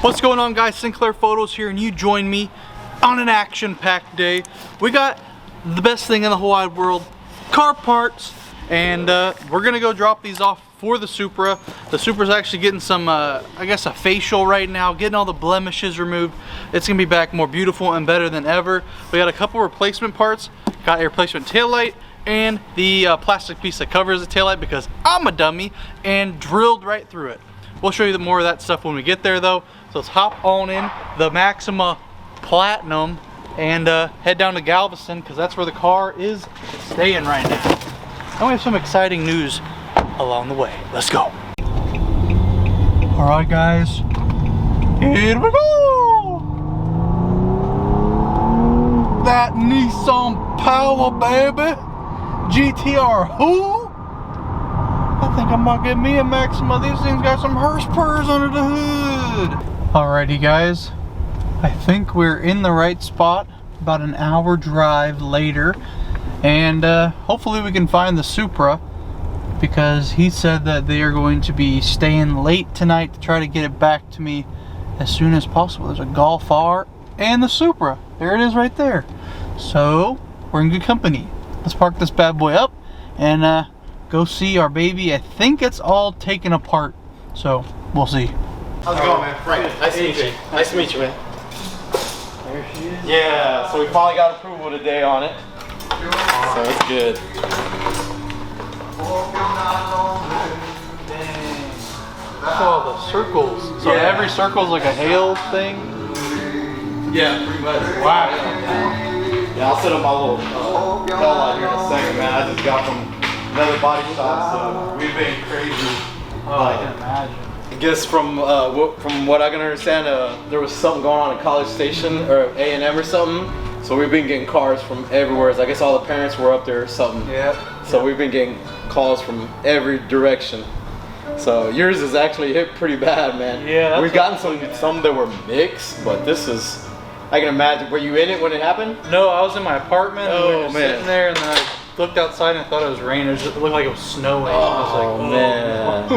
What's going on, guys? Sinclair Photos here, and you join me on an action-packed day. We got the best thing in the whole wide world, car parts, and we're gonna go drop these off for the Supra. The Supra's actually getting some, I guess, a facial right now, getting all the blemishes removed. It's gonna be back more beautiful and better than ever. We got a couple replacement parts, got a replacement taillight, and the plastic piece that covers the taillight because I'm a dummy and drilled right through it. We'll show you more of that stuff when we get there though. So let's hop on in the Maxima Platinum and head down to Galveston because that's where the car is staying right now. And we have some exciting news along the way. Let's go. All right, guys, here we go. That Nissan Power, baby. GTR who? I think I might get me a Maxima. These things got some hearse purrs under the hood. Alrighty, guys, I think we're in the right spot. About an hour drive later, and hopefully we can find the Supra because he said that they are going to be staying late tonight to try to get it back to me as soon as possible. There's a Golf R and the Supra. There it is right there. So we're in good company. Let's park this bad boy up and go see our baby. I think it's all taken apart, so we'll see. How's it going, man? Frank, nice to meet you. Nice to meet you, man. There she is. Yeah, so we finally got approval today on it. So it's good. Look at all the circles. So Yeah. every circle is like a hail thing? Yeah, pretty much. Wow. Yeah, I'll set up my little bell light here in a second, man. I just got from another body shop, so we've been crazy. Oh, I can imagine. I guess from what I can understand, there was something going on in College Station or A&M or something. So we've been getting cars from everywhere. I guess all the parents were up there or something. Yeah. So we've been getting calls from every direction. So yours is actually hit pretty bad, man. Yeah. We've gotten some that were mixed, but this is, I can imagine. Were you in it when it happened? No, I was in my apartment. And we were Oh, just man. sitting there, and then I looked outside and I thought it was raining. It looked like it was snowing. I was like, Oh, man.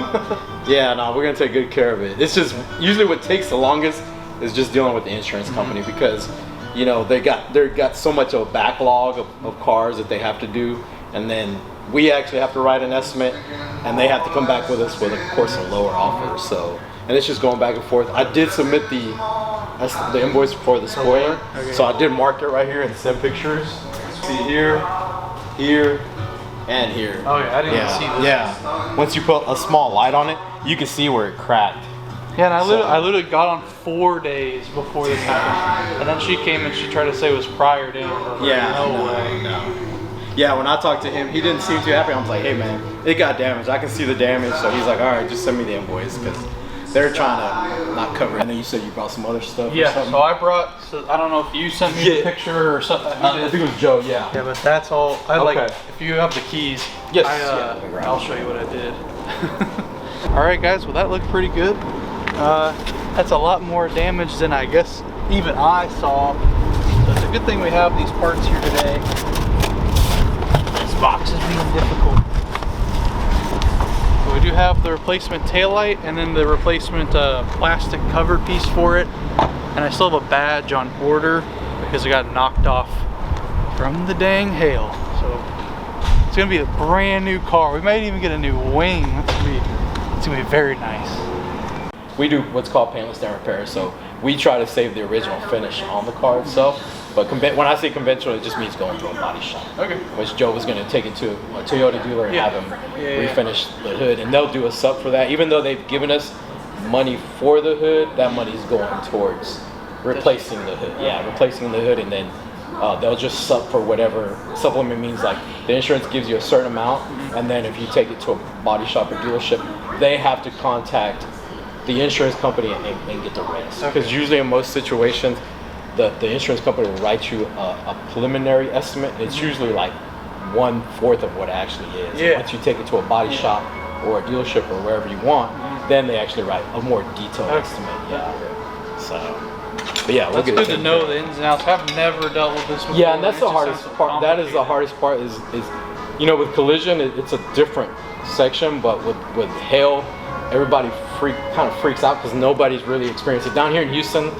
Yeah, no, we're gonna take good care of it. It's just usually what takes the longest is just dealing with the insurance company because, you know, they got so much of a backlog of cars that they have to do, and then we actually have to write an estimate, and they have to come back with us with, of course, a lower offer. So, and it's just going back and forth. I did submit the invoice for the spoiler, Okay. so I did mark it right here and send pictures. See here, here, and here. Oh yeah, I didn't even see this. Yeah. Once you put a small light on it, you can see where it cracked. Yeah, and I literally got on 4 days before this happened. And then she came and she tried to say it was prior to him. Yeah. No way. No. Yeah, when I talked to him, he didn't seem too happy. I was like, hey man, it got damaged. I can see the damage. So he's like, all right, just send me the invoice because they're trying to not cover it. And then you said you brought some other stuff. Yeah, or something. so I brought, I don't know if you sent me the picture or something. I think it was Joe, yeah. Yeah, but that's all. Like, Okay. if you have the keys, Yes, I'll show you what I did. All right, guys, well, that looked pretty good. That's a lot more damage than I guess even I saw. So it's a good thing we have these parts here today. This box is being difficult. So we do have the replacement taillight and then the replacement plastic cover piece for it. And I still have a badge on order because it got knocked off from the dang hail. So it's gonna be a brand new car. We might even get a new wing. It's gonna be very nice. We do what's called paintless down repair, so we try to save the original finish on the car itself. But when I say conventional, it just means going to a body shop. Okay. Which Joe was going to take it to a Toyota dealer and have him refinish the hood, and they'll do a sub for that. Even though they've given us money for the hood, that money's going towards replacing the hood. Yeah, replacing the hood, and then they'll just sub for whatever. Supplement means like the insurance gives you a certain amount, and then if you take it to a body shop or dealership, they have to contact the insurance company and get the rest. Because usually in most situations, the insurance company will write you a preliminary estimate. It's usually like 1/4 of what it actually is. Yeah. And once you take it to a body shop or a dealership or wherever you want, then they actually write a more detailed estimate. Yeah. So, but yeah, we'll That's get good it to know the ins and outs. I've never dealt with this before. Yeah, and that's It the just hardest sounds so part. That is the hardest part. Is you know, with collision, it's a different section, but with hail, everybody kind of freaks out because nobody's really experienced it. Down here in Houston,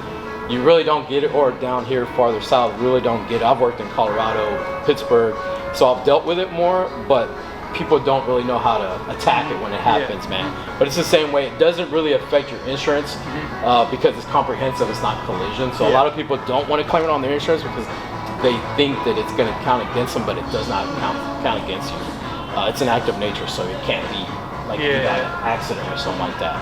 you really don't get it, or down here farther south, you really don't get it. I've worked in Colorado, Pittsburgh, so I've dealt with it more, but people don't really know how to attack it when it happens, man. But it's the same way. It doesn't really affect your insurance because it's comprehensive, it's not collision. So a lot of people don't want to claim it on their insurance because they think that it's going to count against them, but it does not count against you. It's an act of nature, so it can't be like you got an accident or something like that.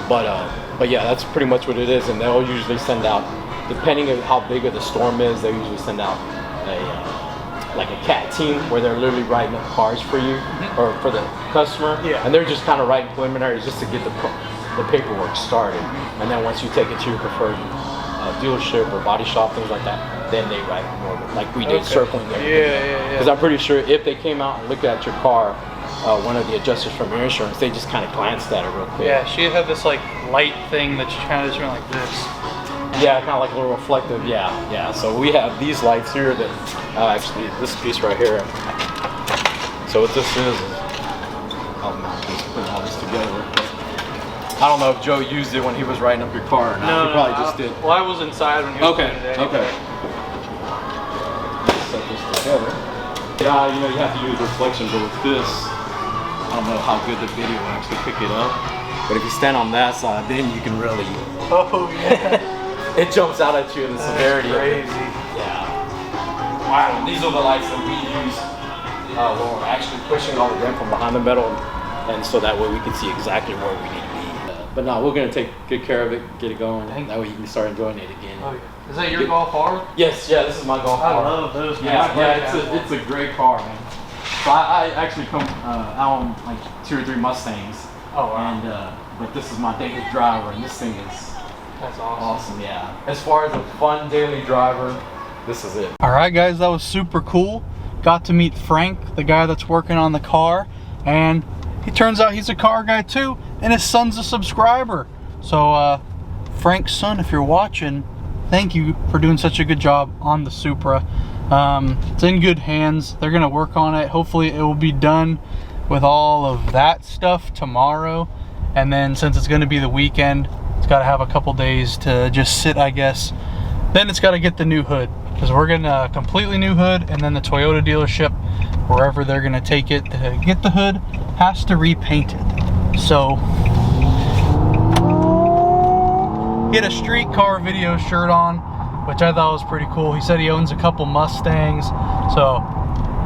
But yeah, that's pretty much what it is. And they'll usually send out, depending on how big of the storm is, they usually send out like a cat team where they're literally writing up cars for you or for the customer, and they're just kind of writing preliminaries just to get the paperwork started. And then once you take it to your preferred dealership or body shop, things like that, then they write more like we did, circling everything. Because I'm pretty sure if they came out and looked at your car, one of the adjusters from your insurance, they just kind of glanced at it real quick. Yeah, she had this like light thing that she kind of just went like this. Yeah, kind of like a little reflective. Yeah. So we have these lights here that actually this piece right here. So what this is I'll just put all this together. I don't know if Joe used it when he was writing up your car or not. No, he probably just did. Well, I was inside when he was doing it. Okay. Set this together. Yeah, you have to use reflection, but with this, I don't know how good the video will actually pick it up. But if you stand on that side, then you can really. Oh yeah. It jumps out at you in the severity crazy. of it. Yeah. Wow. These are the lights that we use when we're actually pushing all the dent from behind the metal, and so that way we can see exactly where we need to be. But no, we're gonna take good care of it, get it going. That way you can start enjoying it again. Oh, yeah. Is that your golf car? Yes. Yeah. This is my golf car. I love those. Yeah. It's a great car, man. So I actually come out on like 2 or 3 Mustangs. Oh wow. And but this is my daily driver, and this thing is. That's awesome. Awesome, yeah. As far as a fun daily driver, this is it. All right, guys, that was super cool. Got to meet Frank, the guy that's working on the car, and he turns out he's a car guy too, and his son's a subscriber. So Frank's son, if you're watching, thank you for doing such a good job on the Supra. It's in good hands. They're gonna work on it. Hopefully it will be done with all of that stuff tomorrow, and then since it's gonna be the weekend, it's got to have a couple days to just sit, I guess. Then it's got to get the new hood, because we're getting a completely new hood, and then the Toyota dealership, wherever they're going to take it to get the hood, has to repaint it. So he had a streetcar video shirt on, which I thought was pretty cool. He said he owns a couple Mustangs. So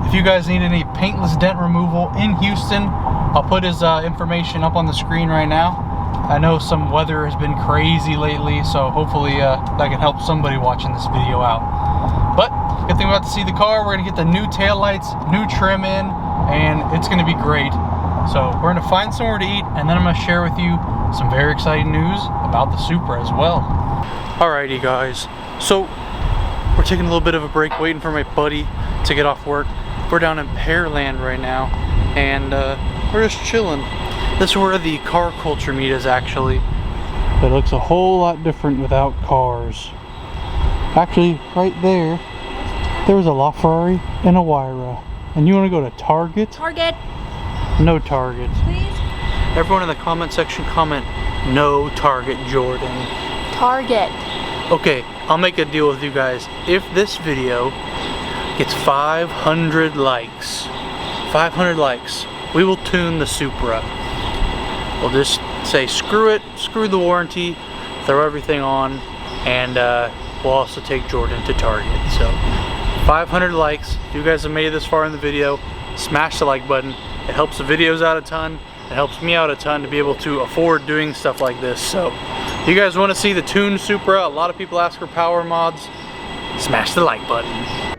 if you guys need any paintless dent removal in Houston, I'll put his information up on the screen right now. I know some weather has been crazy lately, so hopefully that can help somebody watching this video out. But good thing about to see the car, we're gonna get the new taillights, new trim in, and it's gonna be great. So we're gonna find somewhere to eat, and then I'm gonna share with you some very exciting news about the Supra as well. Alrighty guys, so we're taking a little bit of a break, waiting for my buddy to get off work. We're down in Pearland right now, and we're just chilling. This is where the car culture meet is actually, but it looks a whole lot different without cars. Actually, right there, there's a LaFerrari and a Wyra. And you want to go to Target? Target. No Target. Please. Everyone in the comment section comment, no Target, Jordan. Target. Okay, I'll make a deal with you guys. If this video gets 500 likes, we will tune the Supra. We'll just say screw it, screw the warranty, throw everything on, and we'll also take Jordan to Target. So 500 likes. If you guys have made it this far in the video, smash the like button. It helps the videos out a ton. It helps me out a ton to be able to afford doing stuff like this. So if you guys want to see the tuned Supra, a lot of people ask for power mods, smash the like button.